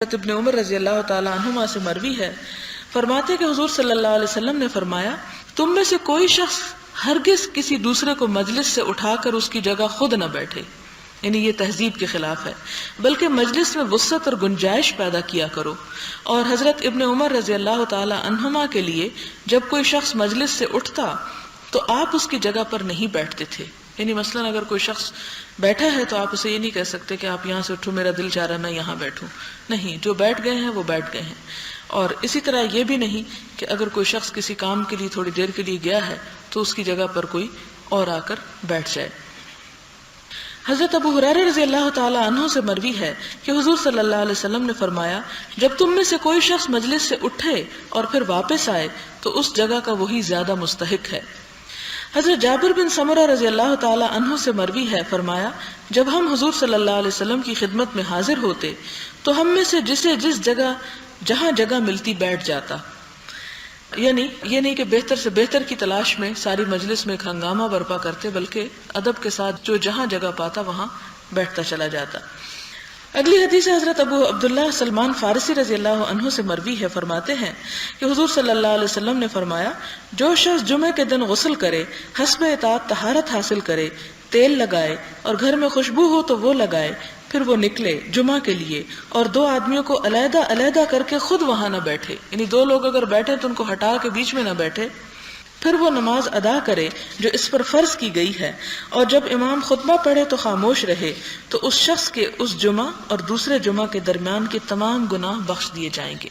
ابن عمر رضی اللہ تعالی عنہما سے مروی ہے، فرماتے کہ حضور صلی اللہ علیہ وسلم نے فرمایا، تم میں سے کوئی شخص ہرگز کسی دوسرے کو مجلس سے اٹھا کر اس کی جگہ خود نہ بیٹھے، یعنی یہ تہذیب کے خلاف ہے، بلکہ مجلس میں وسعت اور گنجائش پیدا کیا کرو۔ اور حضرت ابن عمر رضی اللہ تعالی عنہما کے لیے جب کوئی شخص مجلس سے اٹھتا تو آپ اس کی جگہ پر نہیں بیٹھتے تھے، یعنی مثلا اگر کوئی شخص بیٹھا ہے تو آپ اسے یہ نہیں کہہ سکتے کہ آپ یہاں سے اٹھو، میرا دل چاہ رہا ہے میں یہاں بیٹھوں، نہیں، جو بیٹھ گئے ہیں وہ بیٹھ گئے ہیں۔ اور اسی طرح یہ بھی نہیں کہ اگر کوئی شخص کسی کام کے لیے تھوڑی دیر کے لیے گیا ہے تو اس کی جگہ پر کوئی اور آ کر بیٹھ جائے۔ حضرت ابو ہریرہ رضی اللہ تعالی عنہ سے مروی ہے کہ حضور صلی اللہ علیہ وسلم نے فرمایا، جب تم میں سے کوئی شخص مجلس سے اٹھے اور پھر واپس آئے تو اس جگہ کا وہی زیادہ مستحق ہے۔ حضرت جابر بن سمرہ رضی اللہ تعالی عنہ سے مروی ہے، فرمایا، جب ہم حضور صلی اللہ علیہ وسلم کی خدمت میں حاضر ہوتے تو ہم میں سے جسے جس جگہ جہاں جگہ ملتی بیٹھ جاتا، یعنی یہ نہیں کہ بہتر سے بہتر کی تلاش میں ساری مجلس میں ایک ہنگامہ برپا کرتے، بلکہ ادب کے ساتھ جو جہاں جگہ پاتا وہاں بیٹھتا چلا جاتا۔ اگلی حدیث حضرت ابو عبداللہ سلمان فارسی رضی اللہ عنہ سے مروی ہے، فرماتے ہیں کہ حضور صلی اللہ علیہ وسلم نے فرمایا، جو شخص جمعے کے دن غسل کرے، حسب اطاعت طہارت حاصل کرے، تیل لگائے اور گھر میں خوشبو ہو تو وہ لگائے، پھر وہ نکلے جمعہ کے لیے اور دو آدمیوں کو علیحدہ علیحدہ کر کے خود وہاں نہ بیٹھے، یعنی دو لوگ اگر بیٹھے تو ان کو ہٹا کے بیچ میں نہ بیٹھے، پھر وہ نماز ادا کرے جو اس پر فرض کی گئی ہے، اور جب امام خطبہ پڑھے تو خاموش رہے، تو اس شخص کے اس جمعہ اور دوسرے جمعہ کے درمیان کے تمام گناہ بخش دیے جائیں گے۔